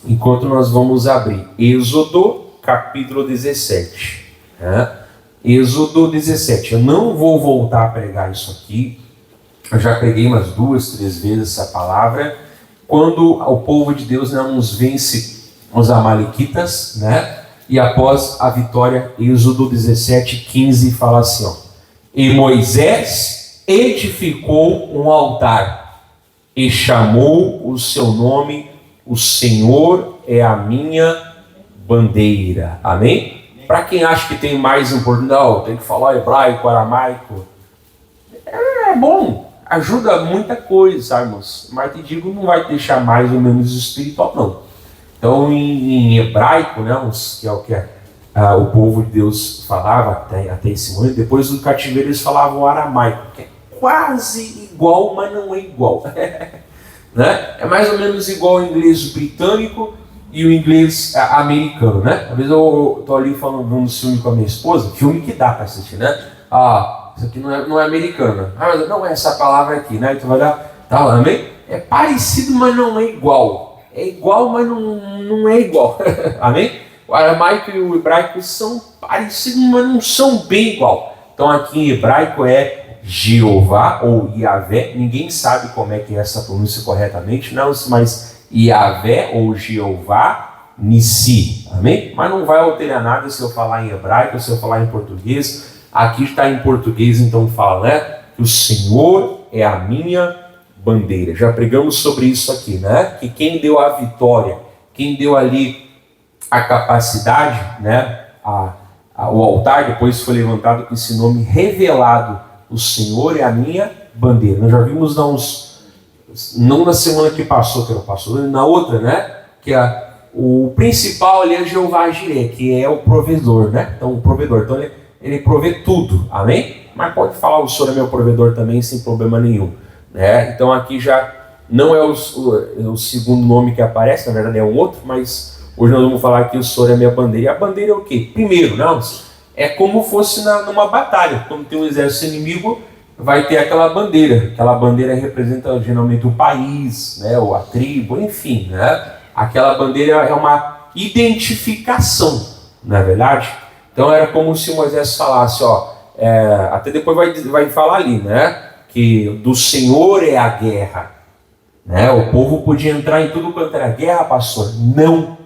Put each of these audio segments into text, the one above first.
enquanto nós vamos abrir Êxodo capítulo 17. Êxodo 17. Eu não vou voltar a pregar isso aqui. Eu já preguei umas 2, 3 vezes essa palavra. Quando o povo de Deus nos vence os amalequitas, E após a vitória, Êxodo 17, 15 fala assim, E Moisés edificou um altar e chamou o seu nome, o Senhor é a minha bandeira. Amém? Para quem acha que tem mais oportunidade, tem que falar hebraico, aramaico. É bom, ajuda muita coisa, sabe, irmãos? Mas te digo, não vai deixar mais ou menos espiritual, não. Então, em hebraico, que é o que o povo de Deus falava até esse momento, depois do cativeiro eles falavam aramaico, que é quase igual, mas não é igual. É mais ou menos igual ao inglês britânico e o inglês americano, Às vezes eu estou ali falando de um filme com a minha esposa, filme que dá para assistir, isso aqui não é americano. Mas não é essa palavra aqui, E tu vai dar, tá lá, amém? É parecido, mas não é igual. É igual, mas não é igual. Amém? O aramaico e o hebraico são parecidos, mas não são bem igual. Então aqui em hebraico é Jeová ou Yahvé. Ninguém sabe como é que é essa pronúncia corretamente, mas Yahvé ou Jeová Nissi. Amém? Mas não vai alterar nada se eu falar em hebraico, se eu falar em português. Aqui está em português, então fala, que o Senhor é a minha bandeira. Já pregamos sobre isso aqui, Que quem deu a vitória, quem deu ali a capacidade, o altar depois foi levantado com esse nome revelado. O Senhor é a minha bandeira. Nós já vimos não na semana que passou, na outra, que o principal ali é Jeová Jireh, que é o provedor, Então o provedor, então ele provê tudo, amém? Mas pode falar o Senhor é meu provedor também sem problema nenhum. Então aqui já não é o segundo nome que aparece, na verdade é um outro, mas hoje nós vamos falar que o Senhor é minha bandeira. E a bandeira é o quê? Primeiro, é como fosse numa batalha. Quando tem um exército inimigo, vai ter aquela bandeira. Aquela bandeira representa geralmente o país, ou a tribo, enfim. Aquela bandeira é uma identificação, não é verdade? Então era como se Moisés falasse, até depois vai falar ali, que do Senhor é a guerra. O povo podia entrar em tudo quanto era guerra, pastor? Não.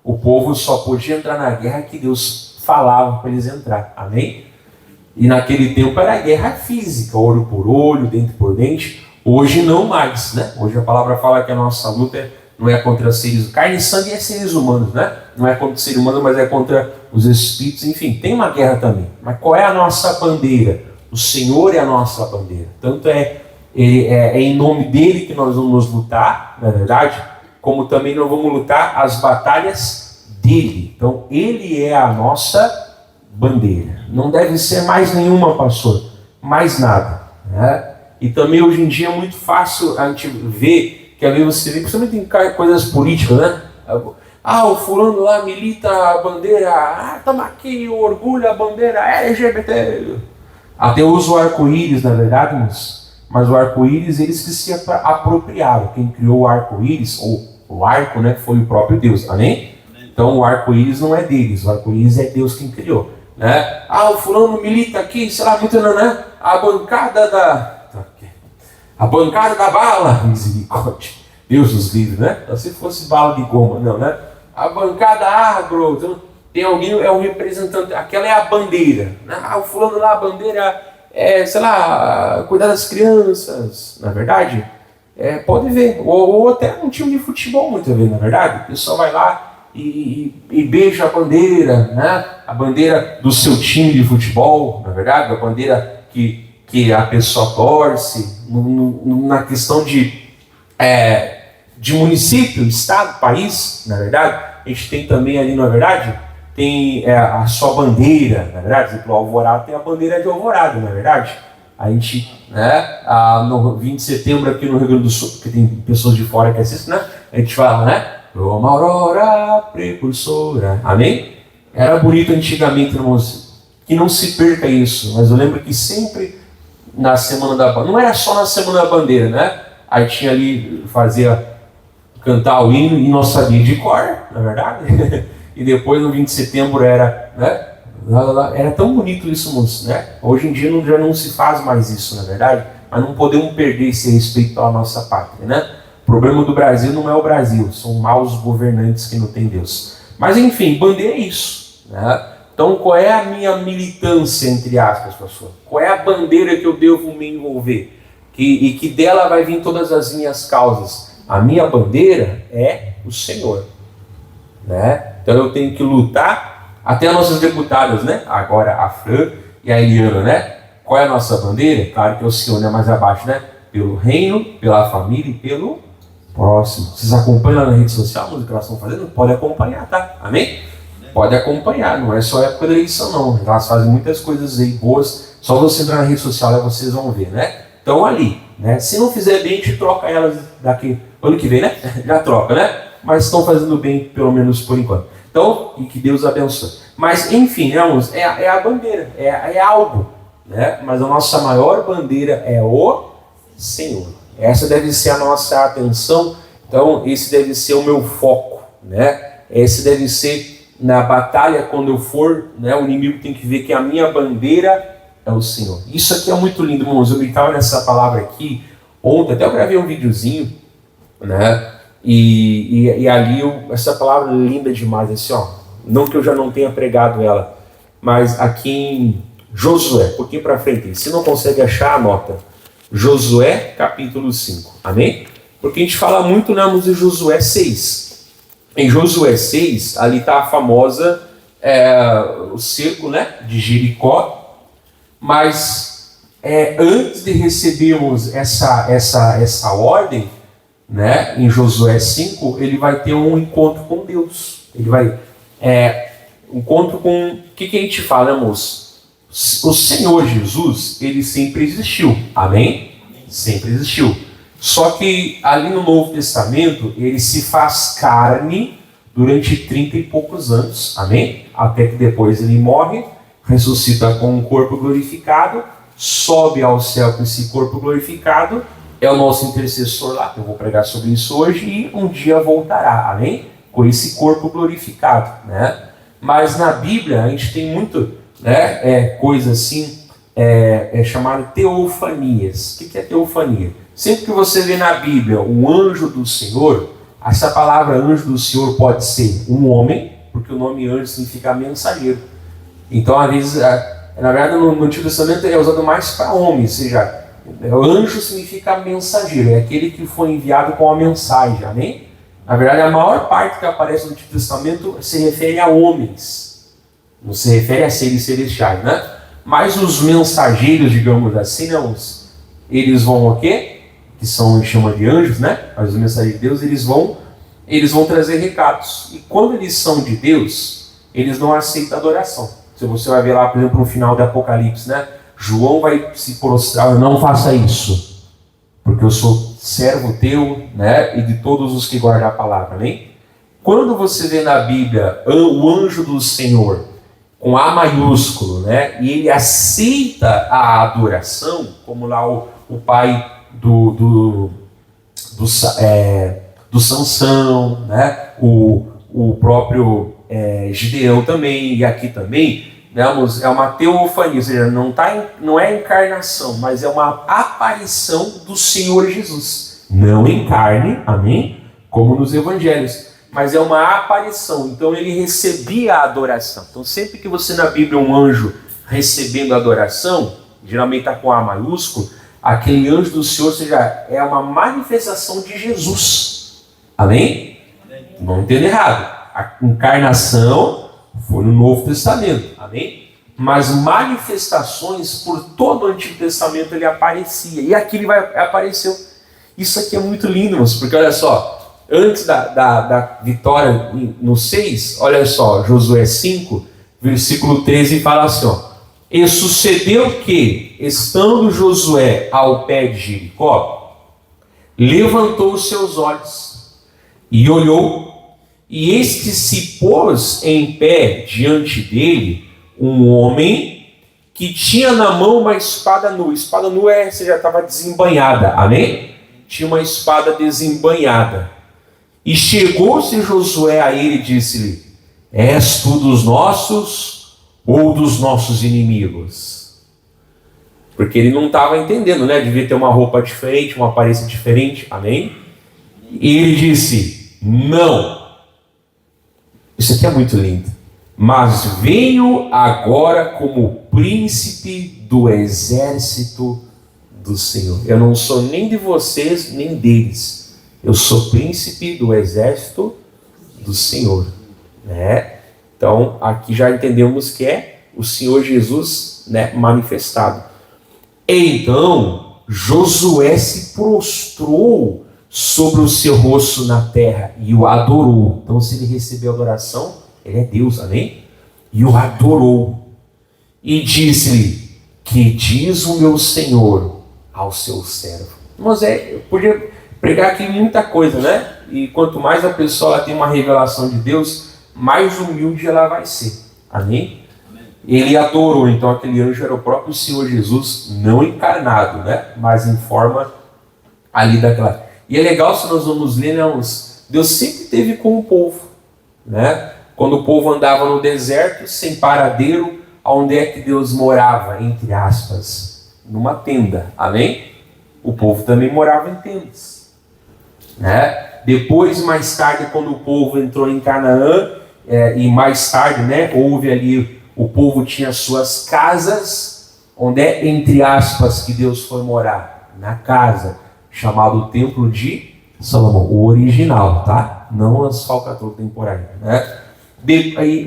O povo só podia entrar na guerra que Deus falava para eles entrar. Amém? E naquele tempo era guerra física, olho por olho, dente por dente. Hoje não mais, Hoje a palavra fala que a nossa luta não é contra seres, carne e sangue é seres humanos, Não é contra seres humanos, mas é contra os espíritos. Enfim, tem uma guerra também. Mas qual é a nossa bandeira? O Senhor é a nossa bandeira. Tanto é em nome dele que nós vamos lutar, na verdade, como também nós vamos lutar as batalhas dele. Então, ele é a nossa bandeira. Não deve ser mais nenhuma, pastor, mais nada. E também hoje em dia é muito fácil a gente ver, que às vezes você vê, principalmente em coisas políticas, o fulano lá milita a bandeira, toma aqui o orgulho, a bandeira LGBT. Até usa o arco-íris, na verdade, mas o arco-íris, eles que se apropriaram. Quem criou o arco-íris, ou o arco, foi o próprio Deus, amém? Então o arco-íris não é deles, o arco-íris é Deus quem criou. O fulano milita aqui, sei lá, a bancada da bala, misericórdia. Deus nos livre, Se fosse bala de goma, não, A bancada agro, então, tem alguém, é um representante, aquela é a bandeira. O fulano lá, a bandeira cuidar das crianças, na verdade. Pode ver, ou até um time de futebol, muitas vezes, na verdade. O pessoal vai lá e beija a bandeira, A bandeira do seu time de futebol, na verdade, a bandeira que a pessoa torce, na questão de município, estado, país, na verdade. A gente tem também ali, na verdade, tem a sua bandeira, na verdade. Por exemplo, o Alvorada tem a bandeira de Alvorada, na verdade. A gente, no 20 de setembro aqui no Rio Grande do Sul, porque tem pessoas de fora que assistem, a gente fala, uma aurora precursora, amém? Era bonito antigamente, irmãos, que não se perca isso, mas eu lembro que sempre na Semana da Bandeira, não era só na Semana da Bandeira, Aí tinha ali, fazia cantar o hino e nós sabíamos de cor, na verdade. E depois no 20 de setembro era, né? Era tão bonito isso, né? Hoje em dia já não se faz mais isso, na verdade. Mas não podemos perder esse respeito à nossa pátria, né? O problema do Brasil não é o Brasil, são maus governantes que não tem Deus. Mas enfim, bandeira é isso, né? Então qual é a minha militância, entre aspas, pastor? Qual é a bandeira que eu devo me envolver? E que dela vai vir todas as minhas causas. A minha bandeira é o Senhor, né? Então eu tenho que lutar, até as nossas deputadas, né? Agora a Fran e a Eliana, né? Qual é a nossa bandeira? Claro que é o Senhor, né? Mais abaixo, né? Pelo reino, pela família e pelo próximo. Vocês acompanham na rede social o que elas estão fazendo? Pode acompanhar, tá? Amém? Pode acompanhar, não é só época da eleição não. Elas fazem muitas coisas aí boas. Só você entrar na rede social e vocês vão ver, né? Então ali, né? Se não fizer bem, a gente troca elas daqui ano que vem, né? Já troca, né? Mas estão fazendo bem, pelo menos por enquanto. Então, e que Deus abençoe. Mas, enfim, né, irmãos, é a bandeira, é algo, né? Mas a nossa maior bandeira é o Senhor. Essa deve ser a nossa atenção. Então, esse deve ser o meu foco, né? Esse deve ser na batalha, quando eu for, né? O inimigo tem que ver que a minha bandeira é o Senhor. Isso aqui é muito lindo, irmãos. Eu estava nessa palavra aqui ontem, até eu gravei um videozinho, né? E ali essa palavra é linda demais, assim, ó. Não que eu já não tenha pregado ela, mas aqui em Josué, um pouquinho para frente, se não consegue achar, anota. Josué capítulo 5, amém? Porque a gente fala muito, né, de Josué 6. Em Josué 6, ali está a famosa, o cerco, né, de Jericó, mas antes de recebermos essa ordem, né, em Josué 5, ele vai ter um encontro com Deus. Ele vai encontro com o que a gente fala, né, moço? O Senhor Jesus, ele sempre existiu, amém? Sempre existiu. Só que ali no Novo Testamento ele se faz carne durante 30 e poucos anos, amém? Até que depois ele morre, ressuscita com um corpo glorificado, sobe ao céu com esse corpo glorificado. É o nosso intercessor lá, eu vou pregar sobre isso hoje, e um dia voltará, amém? Com esse corpo glorificado, né? Mas na Bíblia a gente tem muito, né, coisa assim, chamada teofanias. O que é teofania? Sempre que você vê na Bíblia um anjo do Senhor, essa palavra anjo do Senhor pode ser um homem, porque o nome anjo significa mensageiro. Então, às vezes, na verdade, no Antigo Testamento é usado mais para homens, ou seja, anjo significa mensageiro, é aquele que foi enviado com a mensagem, amém? Na verdade, a maior parte que aparece no Antigo Testamento se refere a homens, não se refere a seres celestiais, né? Mas os mensageiros, digamos assim, né, eles vão o quê? Que são, chama de anjos, né? Mas os mensageiros de Deus, eles vão trazer recados. E quando eles são de Deus, eles não aceitam adoração. Se você vai ver lá, por exemplo, no final do Apocalipse, né? João vai se prostrar, não faça isso, porque eu sou servo teu, né? E de todos os que guardam a palavra, amém? Quando você vê na Bíblia o anjo do Senhor, com A maiúsculo, né? E ele aceita a adoração, como lá o pai do Sansão, né? O próprio Gideão também, e aqui também, né? É uma teofania, ou seja, não é encarnação, mas é uma aparição do Senhor Jesus. Não em carne, amém? Como nos evangelhos, mas é uma aparição. Então ele recebia a adoração. Então sempre que você na Bíblia um anjo recebendo a adoração, geralmente está com A maiúsculo, aquele anjo do Senhor, ou seja, é uma manifestação de Jesus. Amém? Não entenda errado. A encarnação foi no Novo Testamento. Amém? Mas manifestações por todo o Antigo Testamento ele aparecia. E aqui ele apareceu. Isso aqui é muito lindo, irmãos, porque olha só, antes da vitória no 6, olha só, Josué 5, versículo 13, fala assim, ó: e sucedeu que, estando Josué ao pé de Jericó, levantou os seus olhos e olhou, e eis que se pôs em pé diante dele um homem que tinha na mão uma espada nua. Espada nua você já estava desembainhada, amém? Tinha uma espada desembainhada. E chegou-se Josué a ele e disse-lhe: és tu dos nossos ou dos nossos inimigos? Porque ele não estava entendendo, né? Devia ter uma roupa diferente, uma aparência diferente, amém? E ele disse: não. Isso aqui é muito lindo. Mas venho agora como príncipe do exército do Senhor. Eu não sou nem de vocês, nem deles. Eu sou príncipe do exército do Senhor. Né? Então, aqui já entendemos que é o Senhor Jesus, né, manifestado. Então, Josué se prostrou sobre o seu rosto na terra e o adorou. Então, se ele recebeu adoração, ele é Deus, amém? E o adorou. E disse-lhe: que diz o meu Senhor ao seu servo? Mas eu podia pregar aqui muita coisa, né? E quanto mais a pessoa tem uma revelação de Deus, mais humilde ela vai ser. Amém? Ele adorou. Então aquele anjo era o próprio Senhor Jesus, não encarnado, né? Mas em forma ali daquela. E é legal, se nós vamos ler, né? Deus sempre teve com o povo, né? Quando o povo andava no deserto, sem paradeiro, onde é que Deus morava? Entre aspas, numa tenda. Amém? O povo também morava em tendas, né? Depois, mais tarde, quando o povo entrou em Canaã, e mais tarde, né, houve ali, o povo tinha suas casas, onde é, entre aspas, que Deus foi morar? Na casa, chamado Templo de Salomão, o original, tá? Não as falcatruas temporárias, né?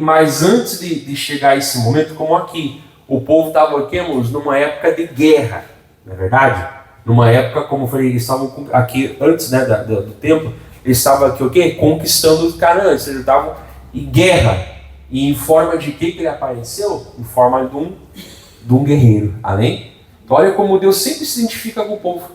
Mas antes de chegar a esse momento, como aqui, o povo estava aqui, irmãos, numa época de guerra, não é verdade? Numa época, como eu falei, eles estavam aqui, antes, né, do templo, eles estavam aqui o quê? Conquistando o Canaã, eles estavam em guerra. E em forma de que ele apareceu? Em forma de um guerreiro, amém? Então olha como Deus sempre se identifica com o povo,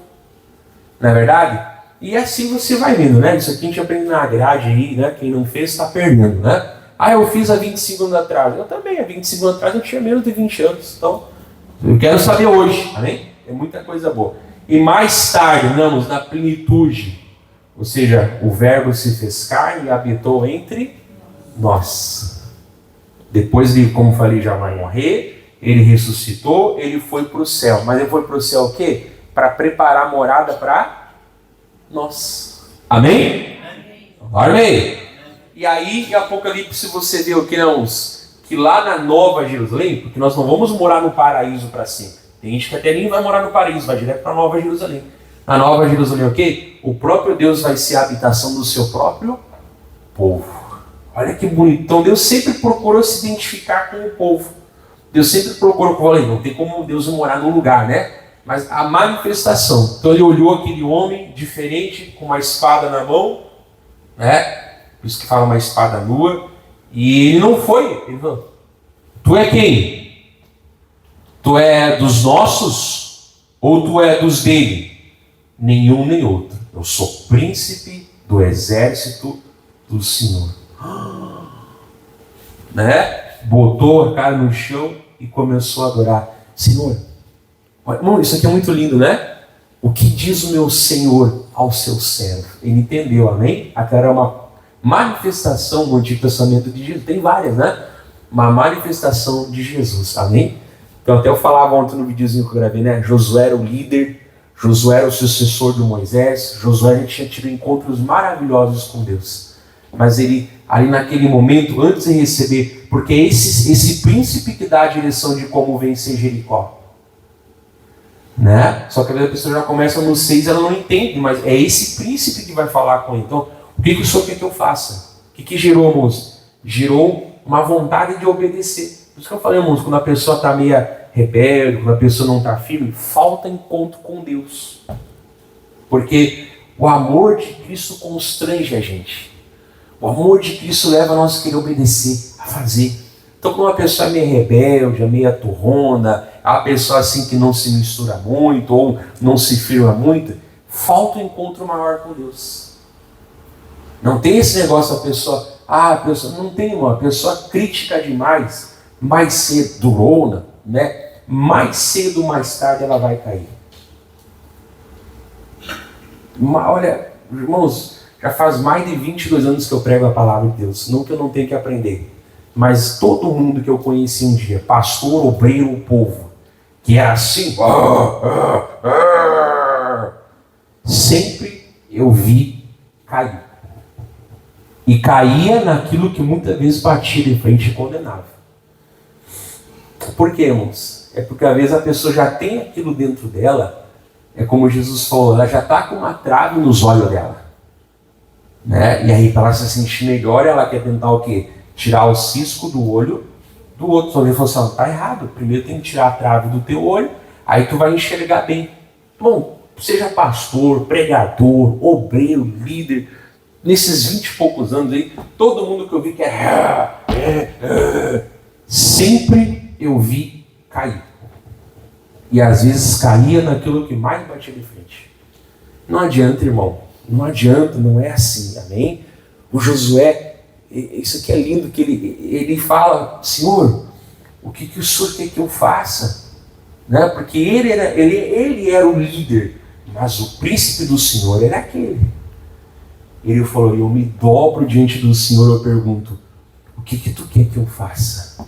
não é verdade? E assim você vai vendo, né? Isso aqui a gente aprende na grade aí, né? Quem não fez está perdendo, né? Ah, eu fiz há 25 anos atrás. Eu também, há 25 anos atrás eu tinha menos de 20 anos. Então, eu quero saber hoje, amém? É muita coisa boa. E mais tarde, vamos na plenitude, ou seja, o verbo se fez carne e habitou entre nós. Depois de, como falei, já vai morrer, ele ressuscitou, ele foi para o céu. Mas ele foi para o céu o quê? Para preparar a morada para nós. Amém? Amém. E aí, em Apocalipse, você vê o que não? Que lá na Nova Jerusalém, porque nós não vamos morar no paraíso para sempre. Tem gente que até nem vai morar no paraíso, vai direto para a Nova Jerusalém. Na Nova Jerusalém, o quê? O próprio Deus vai ser a habitação do seu próprio povo. Olha que bonito. Então Deus sempre procurou se identificar com o povo. Deus sempre procurou, como eu falei, não tem como Deus morar num lugar, né? Mas a manifestação. Então ele olhou aquele homem diferente, com uma espada na mão, né? Por isso que fala uma espada nua. E ele não foi. Ele falou: tu é quem? Tu é dos nossos ou tu é dos dele? Nenhum nem outro. Eu sou príncipe do exército do Senhor. Né? Botou a cara no chão e começou a adorar. Senhor, irmão, isso aqui é muito lindo, né? O que diz o meu Senhor ao seu servo? Ele entendeu, amém? Aquela era uma manifestação no Antigo Testamento de Jesus. Tem várias, né? Uma manifestação de Jesus, amém? Então até eu falava ontem no videozinho que eu gravei, né? Josué era o líder, Josué era o sucessor de Moisés, Josué tinha tido encontros maravilhosos com Deus. Mas ele, ali naquele momento, antes de receber, porque é esse príncipe que dá a direção de como vencer Jericó. Né? Só que a pessoa já começa no 6, ela não entende, mas é esse príncipe que vai falar com ele. Então, o que o Senhor quer que eu faça? O que gerou, moço? Gerou uma vontade de obedecer. Por isso que eu falei, moço, quando a pessoa está meio rebelde, quando a pessoa não está firme, falta encontro com Deus. Porque o amor de Cristo constrange a gente. O amor de Cristo leva a nós a querer obedecer, a fazer. Então, quando uma pessoa é meio rebelde, é meio turrona, é uma pessoa assim que não se mistura muito, ou não se firma muito, falta um encontro maior com Deus. Não tem esse negócio, a pessoa não tem, uma pessoa crítica demais, mais cedo, durona, né? Mais cedo ou mais tarde ela vai cair. Olha, irmãos, Já faz mais de 22 anos que eu prego a palavra de Deus. Não que eu não tenho que aprender. Mas todo mundo que eu conheci um dia, pastor, obreiro, povo, que era assim, sempre eu vi cair. E caía naquilo que muitas vezes batia de frente e condenava. Por quê, irmãos? É porque às vezes a pessoa já tem aquilo dentro dela, é como Jesus falou, ela já está com uma trave nos olhos dela. Né? E aí para ela se sentir melhor, ela quer tentar o quê? Tirar o cisco do olho do outro. Só ele falou assim, está errado, primeiro tem que tirar a trave do teu olho, aí tu vai enxergar bem. Bom, seja pastor, pregador, obreiro, líder, nesses 20 e poucos anos aí, todo mundo que eu vi que sempre eu vi cair. E às vezes caía naquilo que mais batia de frente. Não adianta, irmão. Não adianta, não é assim, amém? O Josué, isso aqui é lindo, que ele fala, Senhor, o que o Senhor quer que eu faça? Né? Porque ele era o líder, mas o príncipe do Senhor era aquele. Ele falou, eu me dobro diante do Senhor, eu pergunto, o que tu quer que eu faça?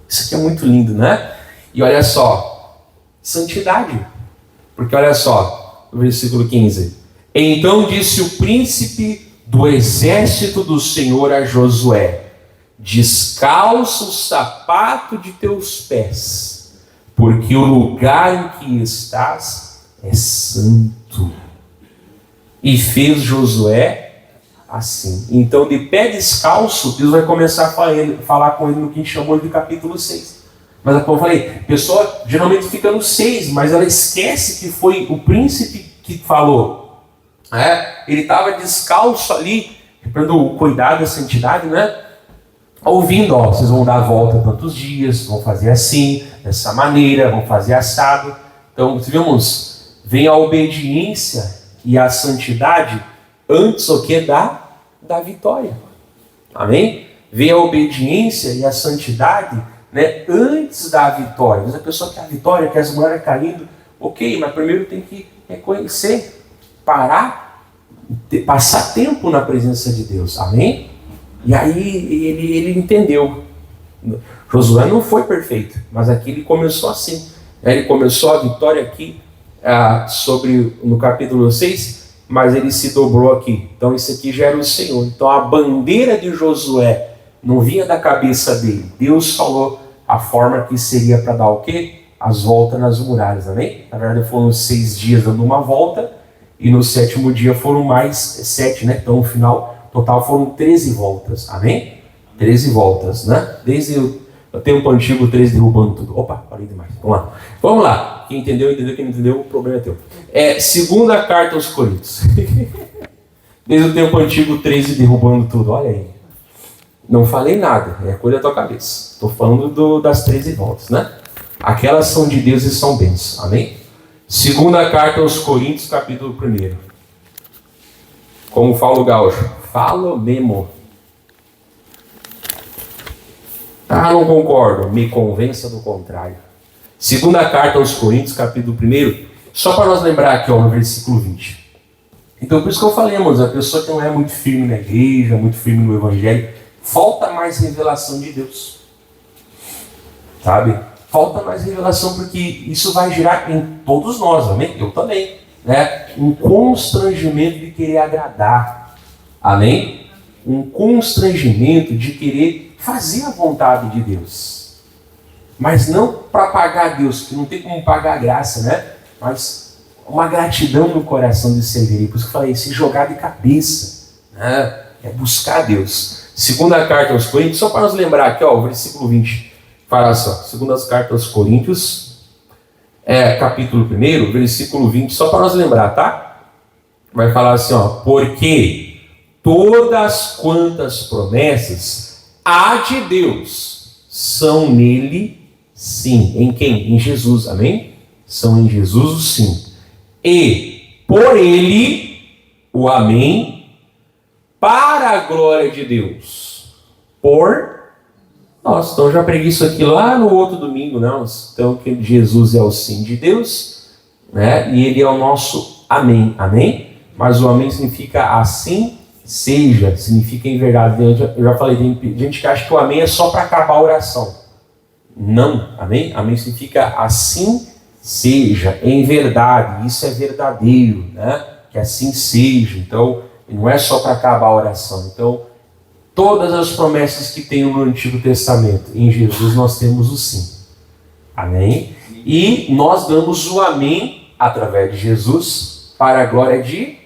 Isso aqui é muito lindo, né? E olha só, santidade. Porque olha só, no versículo 15. Então disse o príncipe do exército do Senhor a Josué, descalça o sapato de teus pés, porque o lugar em que estás é santo. E fez Josué assim. Então, de pé descalço, Deus vai começar a falar com ele no que a gente chamou de capítulo 6. Mas como eu falei, a pessoa geralmente fica no 6, mas ela esquece que foi o príncipe que falou. Ele estava descalço ali, para o cuidado da santidade, né? Ouvindo, vocês vão dar a volta tantos dias, vão fazer assim, dessa maneira, vão fazer assado. Então, vemos, vem a obediência e a santidade antes o que da vitória. Amém? Vem a obediência e a santidade, né, antes da vitória. Às vezes a pessoa quer a vitória, quer as mulheres caindo, ok, mas primeiro tem que reconhecer, parar, passar tempo na presença de Deus. Amém? E aí ele entendeu. Josué não foi perfeito, mas aqui ele começou assim. Ele começou a vitória aqui no capítulo 6, mas ele se dobrou aqui. Então isso aqui já era o Senhor. Então a bandeira de Josué não vinha da cabeça dele. Deus falou a forma que seria para dar o quê? As voltas nas muralhas, amém? Na verdade foram 6 dias dando uma volta, e no 7º dia foram mais 7, né? Então no final, total foram 13 voltas, amém? 13 voltas, né? Desde o tempo antigo, 13 derrubando tudo. Opa, parei demais. Vamos lá. Quem entendeu, quem não entendeu, o problema é teu. Segunda carta aos Coríntios. Desde o tempo antigo, 13 derrubando tudo. Olha aí. Não falei nada, é coisa da tua cabeça. Estou falando das 13 voltas, né? Aquelas são de Deus e são bênçãos. Amém? Segunda carta aos Coríntios, capítulo 1. Como fala o gaúcho, falo mesmo. Não concordo, me convença do contrário. Segunda carta aos Coríntios, capítulo 1, só para nós lembrar aqui, no versículo 20. Então, por isso que eu falei, irmãos, a pessoa que não é muito firme na igreja, muito firme no evangelho, falta mais revelação de Deus. Sabe? Falta mais revelação, porque isso vai gerar em todos nós, amém? Eu também, né? Um constrangimento de querer agradar, amém? Um constrangimento de querer fazer a vontade de Deus. Mas não para pagar a Deus, que não tem como pagar a graça, né? Mas uma gratidão no coração de servir. Por isso que eu falei, se jogar de cabeça, né? É buscar a Deus. Segunda carta aos Coríntios, só para nos lembrar aqui, o versículo 20. Fala só, segunda carta aos Coríntios, capítulo 1, versículo 20, só para nós lembrar, tá? Vai falar assim, porque todas quantas promessas há de Deus são nele sim. Em quem? Em Jesus, amém? São em Jesus o sim. E por ele o amém, para a glória de Deus. Nossa, então eu já preguei isso aqui lá no outro domingo, né? Então que Jesus é o sim de Deus, né? E ele é o nosso amém, amém? Mas o amém significa assim seja, significa em verdade. Eu já falei, tem gente que acha que o amém é só para acabar a oração. Não, amém? Amém significa assim seja, em verdade, isso é verdadeiro, né? Que assim seja. Então, não é só para acabar a oração. Então, todas as promessas que tem no Antigo Testamento, em Jesus nós temos o sim. Amém? E nós damos o amém através de Jesus para a glória de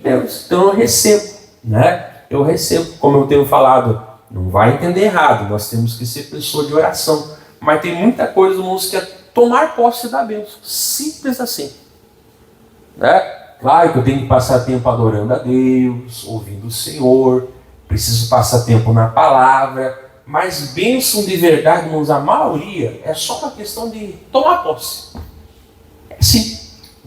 Deus. Então eu recebo, né? Eu recebo, como eu tenho falado, não vai entender errado, nós temos que ser pessoa de oração. Mas tem muita coisa no mundo que é tomar posse da bênção. Simples assim. Né? Claro que eu tenho que passar tempo adorando a Deus, ouvindo o Senhor, preciso passar tempo na palavra, mas bênção de verdade, irmãos, a maioria é só uma questão de tomar posse. É assim.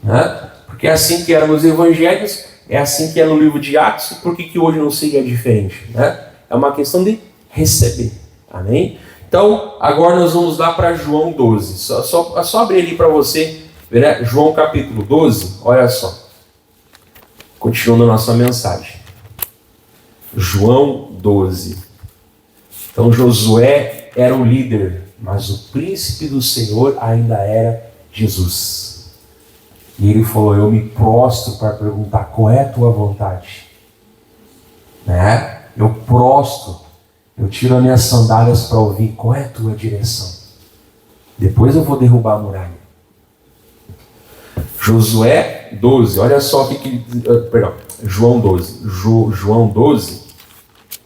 Né? Porque é assim que era nos evangelhos, é assim que é no livro de Atos, e por que hoje não seria diferente? Né? É uma questão de receber. Amém? Então, agora nós vamos lá para João 12. Só abrir ali para você, né? João capítulo 12, olha só. Continuando a nossa mensagem. João 12. Então Josué era o líder, mas o príncipe do Senhor ainda era Jesus. E ele falou, eu me prostro para perguntar qual é a tua vontade. Né? Eu prostro, eu tiro as minhas sandálias para ouvir qual é a tua direção. Depois eu vou derrubar a muralha. Josué 12, olha só o que perdão, João 12. João 12.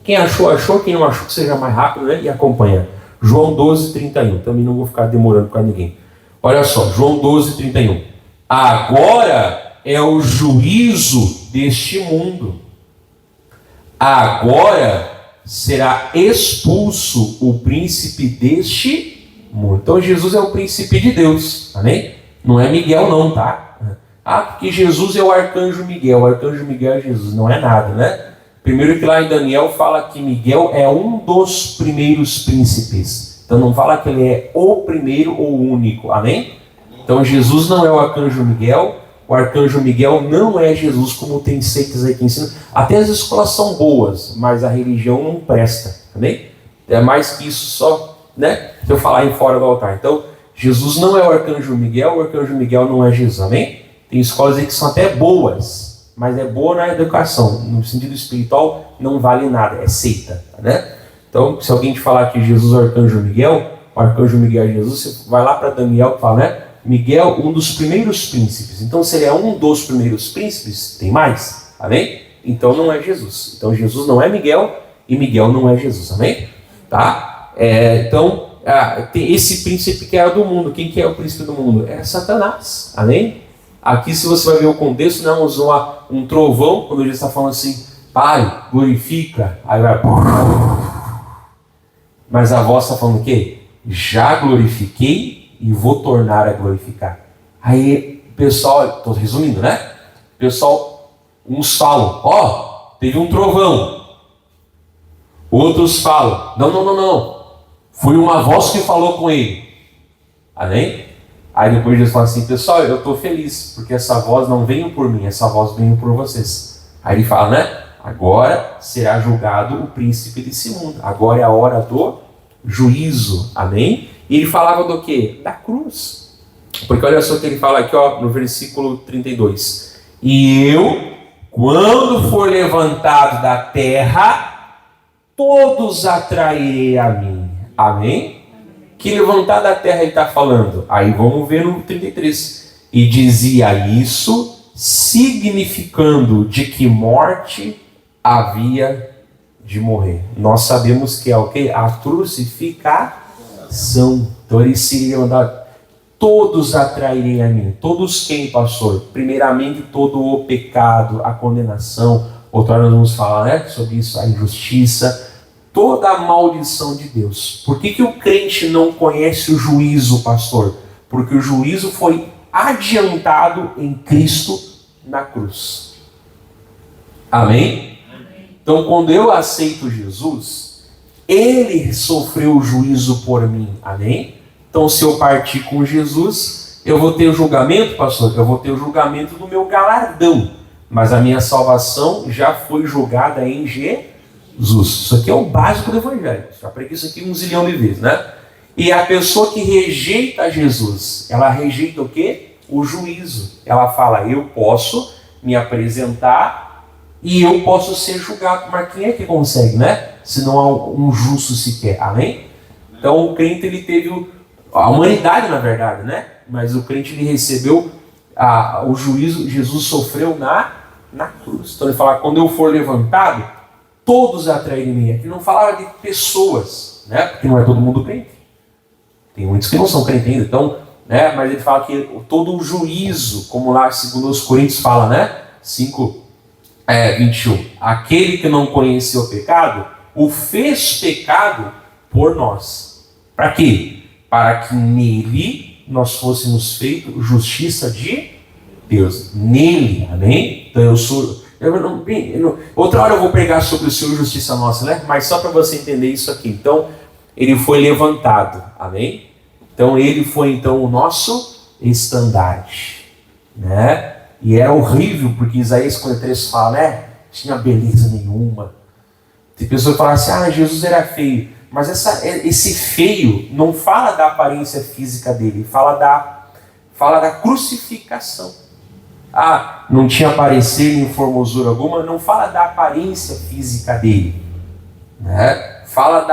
Quem achou, quem não achou, que seja mais rápido, né? E acompanha. João 12, 31. Também não vou ficar demorando para ninguém. Olha só, João 12, 31. Agora é o juízo deste mundo. Agora será expulso o príncipe deste mundo. Então Jesus é o príncipe de Deus. Amém? Não é Miguel não, tá? Ah, porque Jesus é o arcanjo Miguel. O arcanjo Miguel é Jesus. Não é nada, né? Primeiro que lá em Daniel fala que Miguel é um dos primeiros príncipes. Então não fala que ele é o primeiro ou o único. Amém? Então Jesus não é o arcanjo Miguel. O arcanjo Miguel não é Jesus, como tem seitas aí que ensinam. Até as escolas são boas, mas a religião não presta. Amém? É mais que isso só, né? Se eu falar em fora do altar. Então, Jesus não é o arcanjo Miguel não é Jesus. Amém? Tem escolas aí que são até boas, mas é boa na educação. No sentido espiritual, não vale nada. É seita, né? Então, se alguém te falar que Jesus é o arcanjo Miguel é Jesus, você vai lá para Daniel e fala, né? Miguel, um dos primeiros príncipes. Então, se ele é um dos primeiros príncipes, tem mais. Amém? Então, não é Jesus. Então, Jesus não é Miguel e Miguel não é Jesus. Amém? Tá? Então, tem esse príncipe que era do mundo. Quem que é o príncipe do mundo? É Satanás. Amém? Aqui, se você vai ver o contexto, nós vamos usar um trovão, quando ele está falando assim, Pai, glorifica. Aí vai... Mas a voz está falando o quê? Já glorifiquei e vou tornar a glorificar. Aí, pessoal, estou resumindo, né? Pessoal, uns falam, teve um trovão. Outros falam, não. Foi uma voz que falou com ele. Amém? Aí depois Jesus fala assim, pessoal, eu estou feliz, porque essa voz não veio por mim, essa voz veio por vocês. Aí ele fala, né? Agora será julgado o príncipe desse mundo. Agora é a hora do juízo. Amém? E ele falava do quê? Da cruz. Porque olha só o que ele fala aqui, no versículo 32. E eu, quando for levantado da terra, todos atrairei a mim. Amém? Que levantar da terra ele está falando? Aí vamos ver no 33. E dizia isso, significando de que morte havia de morrer. Nós sabemos que é o quê? A crucificação. Então ele se levantar. Todos atrairem a mim. Todos quem, pastor? Primeiramente todo o pecado, a condenação. Outra hora nós vamos falar, né, sobre isso, a injustiça. Toda a maldição de Deus. Por que o crente não conhece o juízo, pastor? Porque o juízo foi adiantado em Cristo na cruz. Amém? Então, quando eu aceito Jesus, Ele sofreu o juízo por mim. Amém? Então, se eu partir com Jesus, eu vou ter o julgamento, pastor? Eu vou ter o julgamento do meu galardão. mas a minha salvação já foi julgada em Jesus. Isso aqui é o básico do Evangelho. Já preguei isso aqui 1 zilhão de vezes, né? E a pessoa que rejeita Jesus, ela rejeita o quê? O juízo. Ela fala, eu posso me apresentar e eu posso ser julgado. Mas quem é que consegue, né? Se não há um justo sequer. Amém? Então o crente, ele teve a humanidade, na verdade, né? Mas o crente, ele recebeu o juízo. Jesus sofreu na cruz. Então ele fala, quando eu for levantado, todos atraem de mim. Aqui não falava de pessoas, né? Porque não é todo mundo crente. Tem muitos que não são crentes ainda. Então, né? Mas ele fala que todo o juízo, como lá segundo os Coríntios fala, né? 5:21. Aquele que não conheceu o pecado, o fez pecado por nós. Para quê? Para que nele nós fôssemos feitos justiça de Deus. Nele, amém? Então eu sou... outra hora eu vou pregar sobre o seu justiça nossa, né? Mas só para você entender isso aqui. Então, ele foi levantado, amém? Então, ele foi então o nosso estandarte, né? E era horrível, porque Isaías 53 fala, né? Tinha beleza nenhuma. Tem pessoas que falam assim, Jesus era feio. Mas esse feio não fala da aparência física dele, fala da crucificação. Não tinha parecer nem formosura alguma, não fala da aparência física dele, né? Fala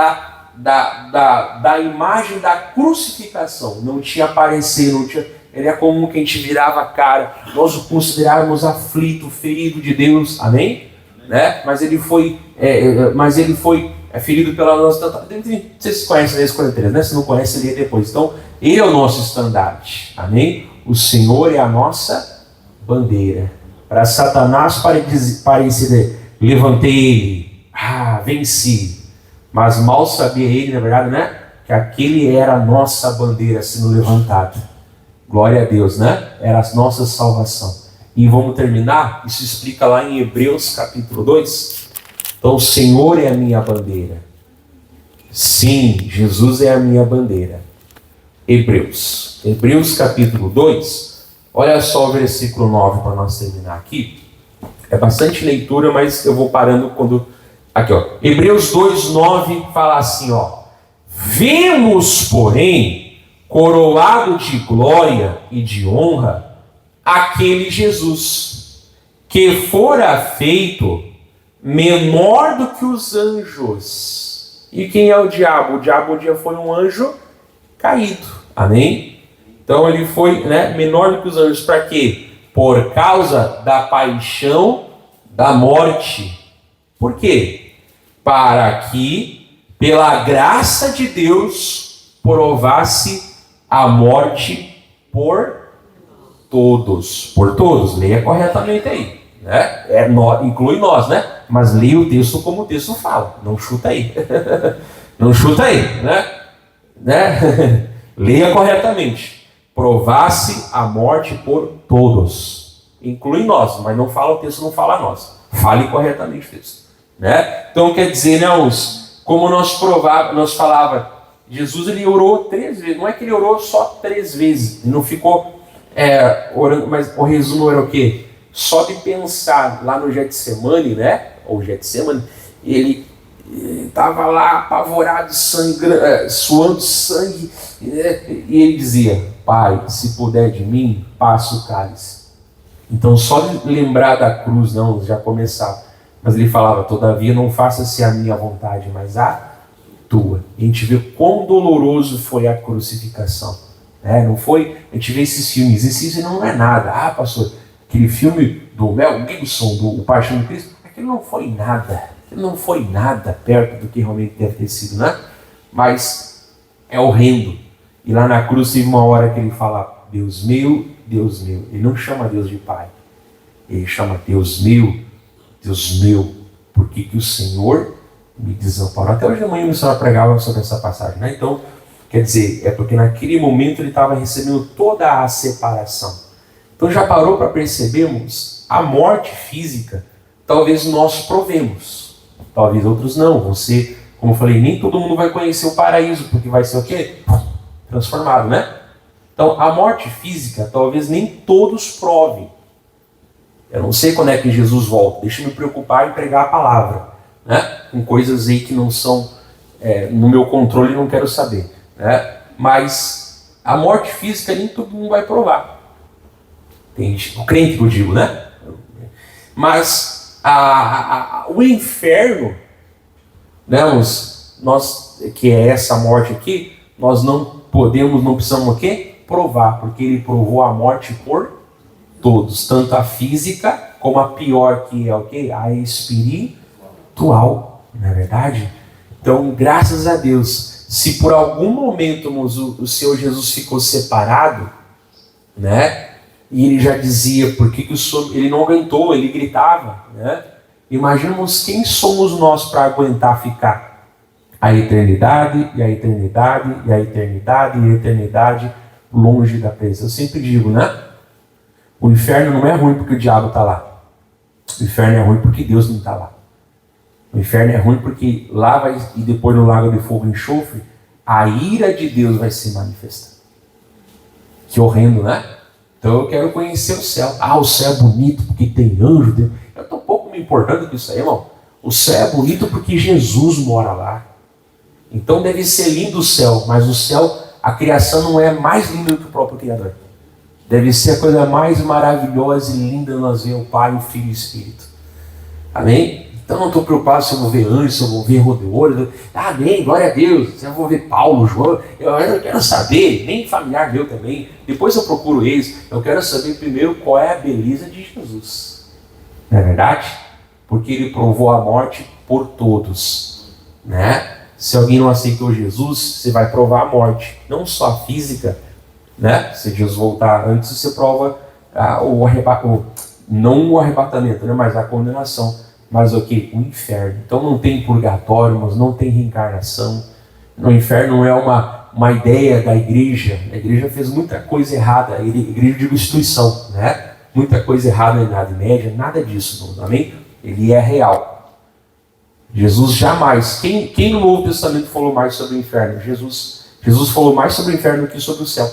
da imagem da crucificação. Não tinha parecer, não tinha... Ele é comum que a gente virava a cara, nós o considerávamos aflito, ferido de Deus, amém? Né? Mas ele foi ferido pela nossa... Vocês conhecem Isaías 43, né? Se não conhece, lê depois. Então, ele é o nosso estandarte, amém? O Senhor é a nossa bandeira. Para Satanás parecer, levantei ele, venci. Mas mal sabia ele, na verdade, né? Que aquele era a nossa bandeira sendo levantada. Glória a Deus, né? Era a nossa salvação. E vamos terminar, isso explica lá em Hebreus capítulo 2. Então o Senhor é a minha bandeira. Sim, Jesus é a minha bandeira. Hebreus capítulo 2. Olha só o versículo 9 para nós terminar aqui. É bastante leitura, mas eu vou parando quando... Aqui, ó. Hebreus 2:9 fala assim, ó. Vemos, porém, coroado de glória e de honra, aquele Jesus, que fora feito menor do que os anjos. E quem é o diabo? O diabo um dia foi um anjo caído. Amém? Então ele foi, né, menor do que os anjos. Para quê? Por causa da paixão da morte. Por quê? Para que, pela graça de Deus, provasse a morte por todos. Por todos. Leia corretamente aí. Né? Inclui nós, né? Mas leia o texto como o texto fala. Não chuta aí. Não chuta aí, né? Leia corretamente. Provasse a morte por todos. Inclui nós, mas não fala o texto, não fala nós. Fale corretamente o texto. Né? Então quer dizer, né, como nós falava, Jesus ele orou 3 vezes. Não é que ele orou só 3 vezes. Ele não ficou orando, mas o resumo era o quê? Só de pensar lá no Getsemane, né? Ou Getsemane, ele estava lá apavorado, suando sangue, e ele dizia, Pai, se puder de mim, passa o cálice. Então só de lembrar da cruz, não, já começava. Mas ele falava, todavia não faça-se a minha vontade, mas a tua. E a gente vê quão doloroso foi a crucificação. Não foi, a gente vê esses filmes, esse não é nada. Pastor, aquele filme do Mel Gibson, do Paixão de Cristo, aquilo não foi nada. Aquilo não foi nada perto do que realmente deve ter sido, né? Mas é horrendo. E lá na cruz teve uma hora que ele fala, Deus meu, Deus meu. Ele não chama Deus de Pai. Ele chama Deus meu, por que o Senhor me desamparou? Até hoje de manhã o missionário pregava sobre essa passagem, né? Então, quer dizer, é porque naquele momento ele estava recebendo toda a separação. Então já parou para percebermos a morte física, talvez nós provemos, talvez outros não. Você, como eu falei, nem todo mundo vai conhecer o paraíso, porque vai ser o quê? Transformado, né? Então a morte física, talvez nem todos provem. Eu não sei quando é que Jesus volta. Deixa eu me preocupar em pregar a palavra, né? Com coisas aí que não são no meu controle e não quero saber, né? Mas a morte física nem todo mundo vai provar. Tem o crente que eu digo, né? Mas o inferno, né, nós, que é essa morte aqui, nós não precisamos o quê? Provar, porque ele provou a morte por todos, tanto a física como a pior, que é o quê? A espiritual, não é verdade? Então, graças a Deus, se por algum momento o Senhor Jesus ficou separado, né? E ele já dizia, porque que ele não aguentou, ele gritava, né? Imaginamos quem somos nós para aguentar ficar a eternidade, e a eternidade, e a eternidade, e a eternidade longe da presença. Eu sempre digo, né? O inferno não é ruim porque o diabo está lá. O inferno é ruim porque Deus não está lá. O inferno é ruim porque lá vai, e depois no lago de fogo e enxofre, a ira de Deus vai se manifestar. Que horrendo, né? Então eu quero conhecer o céu. O céu é bonito porque tem anjo. Deus. Eu estou um pouco me importando com isso aí, irmão. O céu é bonito porque Jesus mora lá. Então deve ser lindo o céu, mas o céu, a criação não é mais linda do que o próprio Criador. Deve ser a coisa mais maravilhosa e linda nós ver o Pai, o Filho e o Espírito. Amém? Então não estou preocupado se eu vou ver anjos, se eu vou ver rodeadores. Amém, glória a Deus. Se eu vou ver Paulo, João, eu não quero saber, nem familiar meu também. Depois eu procuro eles. Eu quero saber primeiro qual é a beleza de Jesus. Não é verdade? Porque ele provou a morte por todos, né? Se alguém não aceitou Jesus, você vai provar a morte, não só a física, né? Se Jesus voltar antes, você prova não o arrebatamento, né? Mas a condenação. Mas o que? O inferno. Então não tem purgatório, mas não tem reencarnação. No inferno não é uma ideia da igreja. A igreja fez muita coisa errada. A igreja de instituição, né? Muita coisa errada na Idade Média, nada disso, não, amém? Ele é real. Jesus jamais. Quem no Novo Testamento falou mais sobre o inferno? Jesus. Jesus falou mais sobre o inferno do que sobre o céu.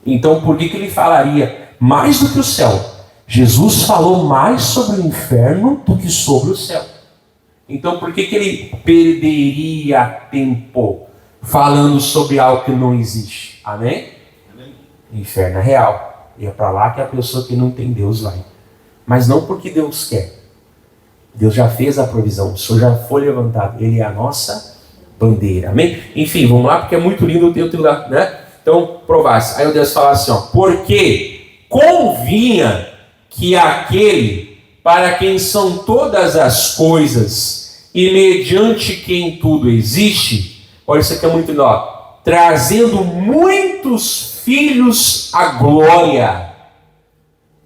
Então por que ele falaria mais do que o céu? Jesus falou mais sobre o inferno do que sobre o céu. Então por que ele perderia tempo falando sobre algo que não existe? Amém? Amém. O inferno é real. E é para lá que a pessoa que não tem Deus vai. Mas não porque Deus quer. Deus já fez a provisão. O Senhor já foi levantado. Ele é a nossa bandeira. Amém? Enfim, vamos lá, porque é muito lindo o texto lá, né? Então, provasse. Aí o Deus fala assim, porque convinha que aquele para quem são todas as coisas e mediante quem tudo existe, olha, isso aqui é muito lindo, trazendo muitos filhos à glória.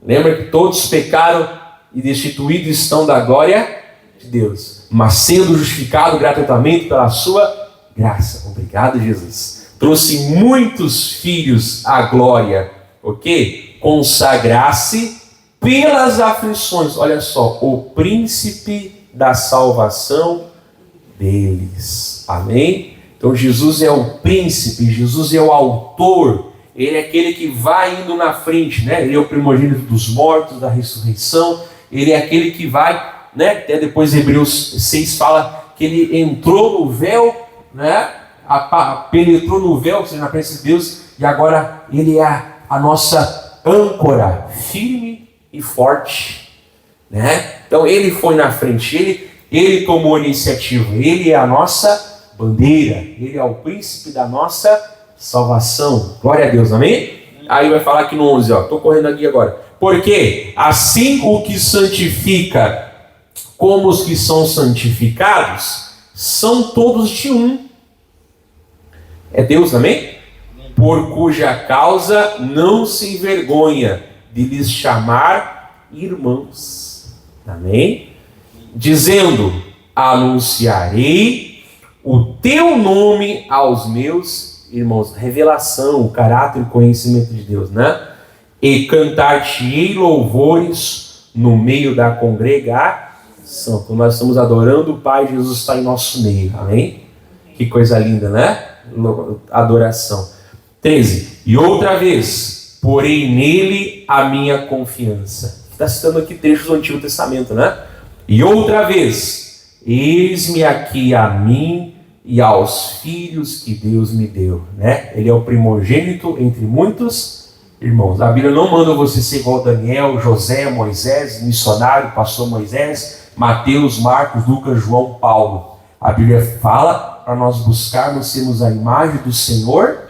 Lembra que todos pecaram e destituídos estão da glória de Deus, mas sendo justificado gratuitamente pela sua graça. Obrigado, Jesus. Trouxe muitos filhos à glória, ok? Consagrasse pelas aflições, olha só, o príncipe da salvação deles. Amém? Então Jesus é o príncipe, Jesus é o autor, ele é aquele que vai indo na frente, né? Ele é o primogênito dos mortos, da ressurreição, ele é aquele que vai, né? Até depois Hebreus 6 fala que ele entrou no véu, né? Penetrou no véu, ou seja, na presença de Deus, e agora ele é a nossa âncora, firme e forte, né? Então ele foi na frente, ele tomou a iniciativa, ele é a nossa bandeira, ele é o príncipe da nossa salvação. Glória a Deus, amém? Aí vai falar aqui no 11, estou correndo aqui agora. Porque assim o que santifica como os que são santificados são todos de um. É Deus, amém? Por cuja causa não se envergonha de lhes chamar irmãos. Amém? Dizendo, anunciarei o teu nome aos meus irmãos. Revelação, o caráter e o conhecimento de Deus, né? E cantar-te-ei louvores no meio da congregação. Quando nós estamos adorando, o Pai Jesus está em nosso meio. Amém? Que coisa linda, né? Adoração. 13. E outra vez, porém nele a minha confiança. está citando aqui trechos do Antigo Testamento, né? E outra vez, eis-me aqui a mim e aos filhos que Deus me deu, né? Ele é o primogênito entre muitos irmãos. A Bíblia não manda você ser igual Daniel, José, Moisés, missionário, pastor Moisés, Mateus, Marcos, Lucas, João, Paulo. A Bíblia fala para nós buscarmos sermos a imagem do Senhor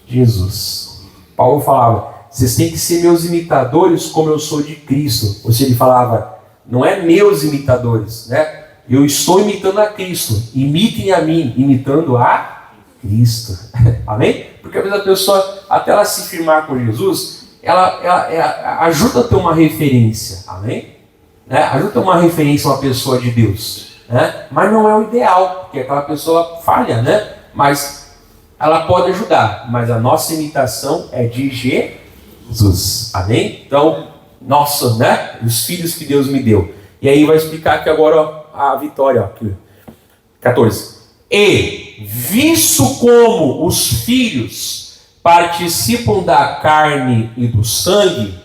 Jesus. Paulo falava, vocês têm que ser meus imitadores como eu sou de Cristo. Ou seja, ele falava, não é meus imitadores, né? Eu estou imitando a Cristo. Imitem a mim, imitando a Cristo. Amém? Porque às vezes a pessoa, até ela se firmar com Jesus, ela ajuda a ter uma referência. Amém? Né? Ajuda a ter uma referência a uma pessoa de Deus. Né? Mas não é o ideal, porque aquela pessoa falha, né? Mas ela pode ajudar. Mas a nossa imitação é de Jesus. Amém? Então, nossa, né? Os filhos que Deus me deu. E aí vai explicar aqui agora, ó, a vitória, ó, aqui. 14. E, visto como os filhos participam da carne e do sangue,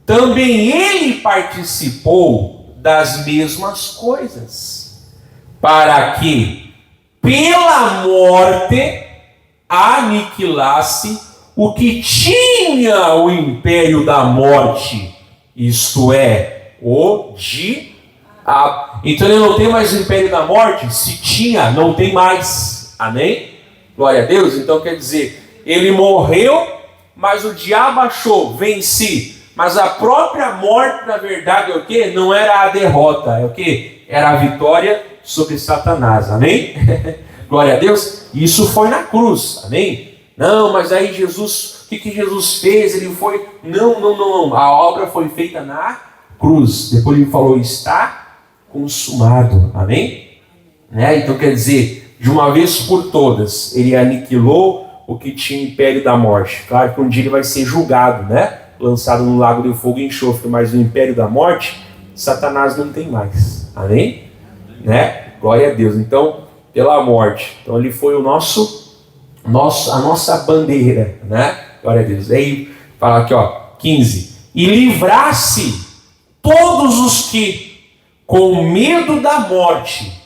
também ele participou das mesmas coisas, para que, pela morte, aniquilasse o que tinha o império da morte, isto é, o diabo. Então ele não tem mais o império da morte? Se tinha, não tem mais. Amém? Glória a Deus. Então quer dizer, ele morreu, mas o diabo achou, venci. Mas a própria morte, na verdade, é o quê? Não era a derrota, é o quê? Era a vitória sobre Satanás. Amém? Glória a Deus. Isso foi na cruz. Amém? Não, mas aí Jesus, o que Jesus fez? Ele foi... Não. A obra foi feita na cruz. Depois ele falou, está consumado. Amém? Né? Então quer dizer, de uma vez por todas, ele aniquilou o que tinha império da morte. Claro que um dia ele vai ser julgado, né? Lançado no lago de fogo e enxofre, mas o império da morte, Satanás não tem mais. Amém? Né? Glória a Deus. Então, pela morte. Então ele foi a nossa bandeira, né? Glória a Deus. Aí fala aqui, ó, 15. E livrasse todos os que, com medo da morte,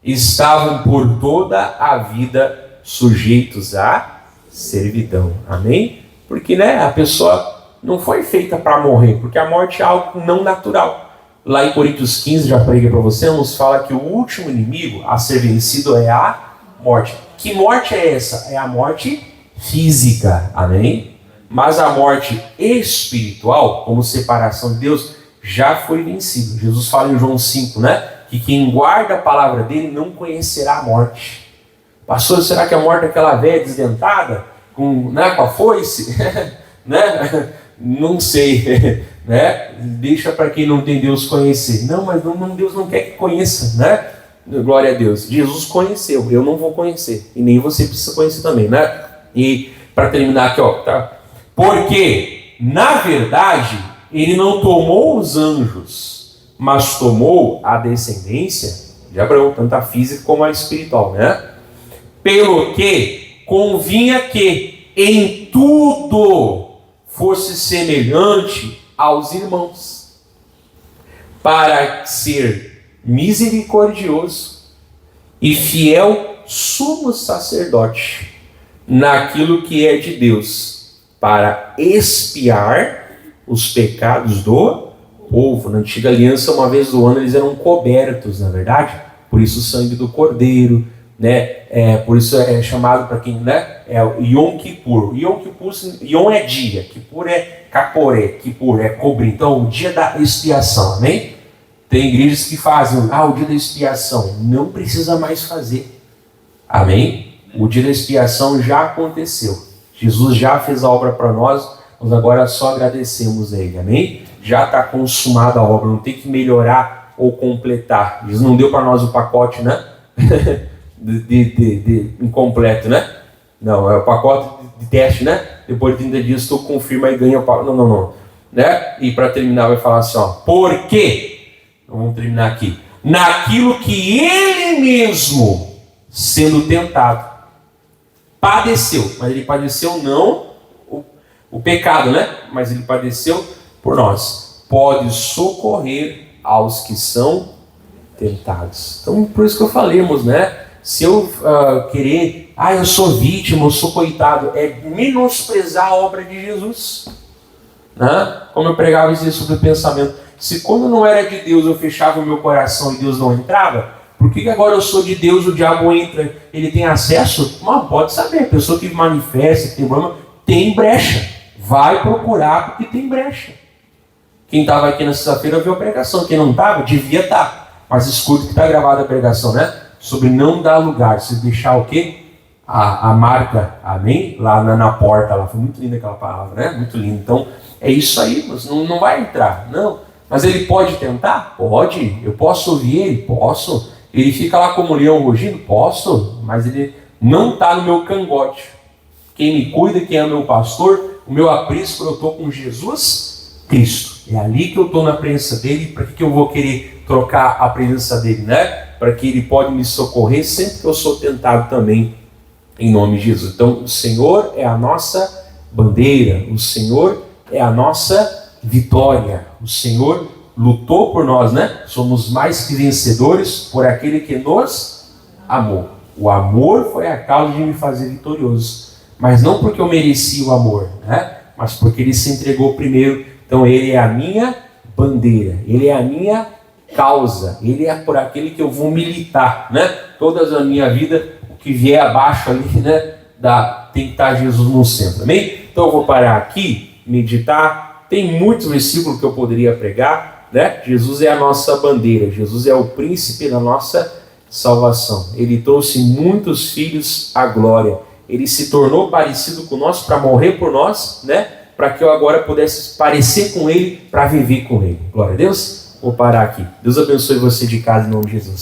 estavam por toda a vida sujeitos à servidão. Amém? Porque, né, a pessoa não foi feita para morrer, porque a morte é algo não natural. Lá em Coríntios 15, já preguei para você, nos fala que o último inimigo a ser vencido é a morte. Que morte é essa? É a morte física. Amém? Mas a morte espiritual, como separação de Deus, já foi vencido. Jesus fala em João 5, né? Que quem guarda a palavra dele não conhecerá a morte. Pastor, será que a morte é aquela velha desdentada? Com a foice? Né? Não sei. Né? Deixa para quem não tem Deus conhecer. Não, mas Deus não quer que conheça, né? Glória a Deus. Jesus conheceu, eu não vou conhecer. E nem você precisa conhecer também, né? E para terminar aqui, ó, tá? Porque, na verdade, ele não tomou os anjos, mas tomou a descendência de Abraão, tanto a física como a espiritual, né? Pelo que convinha que em tudo fosse semelhante aos irmãos, para ser misericordioso e fiel sumo sacerdote naquilo que é de Deus, para expiar os pecados do povo. Na antiga aliança, uma vez do ano, eles eram cobertos, na verdade, por isso o sangue do cordeiro, né? Por isso é chamado, para quem, né? É o Yom Kippur. Yom é dia, Kippur é caporé, Kippur é cobrir. Então, o dia da expiação, amém? Tem igrejas que fazem, o dia da expiação. Não precisa mais fazer, amém? O dia da expiação já aconteceu. Jesus já fez a obra para nós agora só agradecemos a Ele, amém? Já está consumada a obra, não tem que melhorar ou completar. Jesus não deu para nós o pacote, né? de incompleto, né? Não, é o pacote de teste, né? Depois de 30 dias tu confirma e ganha o pacote. Não. Né? E para terminar vai falar assim, ó. Por quê? Então, vamos terminar aqui. Naquilo que Ele mesmo, sendo tentado, padeceu. Mas Ele padeceu não o pecado, né? Mas Ele padeceu por nós. pode socorrer aos que são tentados. Então, por isso que eu falemos, né? Se eu querer, eu sou vítima, eu sou coitado, é menosprezar a obra de Jesus. Né? Como eu pregava isso sobre o pensamento. Se quando não era de Deus eu fechava o meu coração e Deus não entrava, por que agora eu sou de Deus, o diabo entra, ele tem acesso? Não, pode saber, a pessoa que manifesta, que tem problema, tem brecha. Vai procurar porque tem brecha. Quem estava aqui na sexta-feira viu a pregação, quem não estava, devia estar. Mas escuta que está gravada a pregação, né? Sobre não dar lugar, se deixar o quê? A marca, amém? Lá na porta, lá. Foi muito linda aquela palavra, né? Muito linda. Então, é isso aí, mas não vai entrar, não. Mas ele pode tentar? Pode. Eu posso ouvir ele? Posso. Ele fica lá como leão rugindo? Posso. Mas ele não está no meu cangote. Quem me cuida, quem é o meu pastor, o meu aprisco, eu estou com Jesus Cristo. É ali que eu estou na presença dele. Para que eu vou querer trocar a presença dele, né? Para que ele pode me socorrer sempre que eu sou tentado também, em nome de Jesus. Então, o Senhor é a nossa bandeira, o Senhor é a nossa vitória. O Senhor lutou por nós, né? Somos mais que vencedores por aquele que nos amou. O amor foi a causa de me fazer vitorioso. Mas não porque eu mereci o amor, né? Mas porque ele se entregou primeiro. Então, ele é a minha bandeira, ele é a minha causa, ele é por aquele que eu vou militar, né? Toda a minha vida, o que vier abaixo ali, né? Tem que estar Jesus no centro, amém? Então eu vou parar aqui, meditar. Tem muitos versículos que eu poderia pregar, né? Jesus é a nossa bandeira, Jesus é o príncipe da nossa salvação. Ele trouxe muitos filhos à glória. Ele se tornou parecido com nós para morrer por nós, né? Para que eu agora pudesse parecer com ele, para viver com ele. Glória a Deus. Vou parar aqui. Deus abençoe você de casa em nome de Jesus.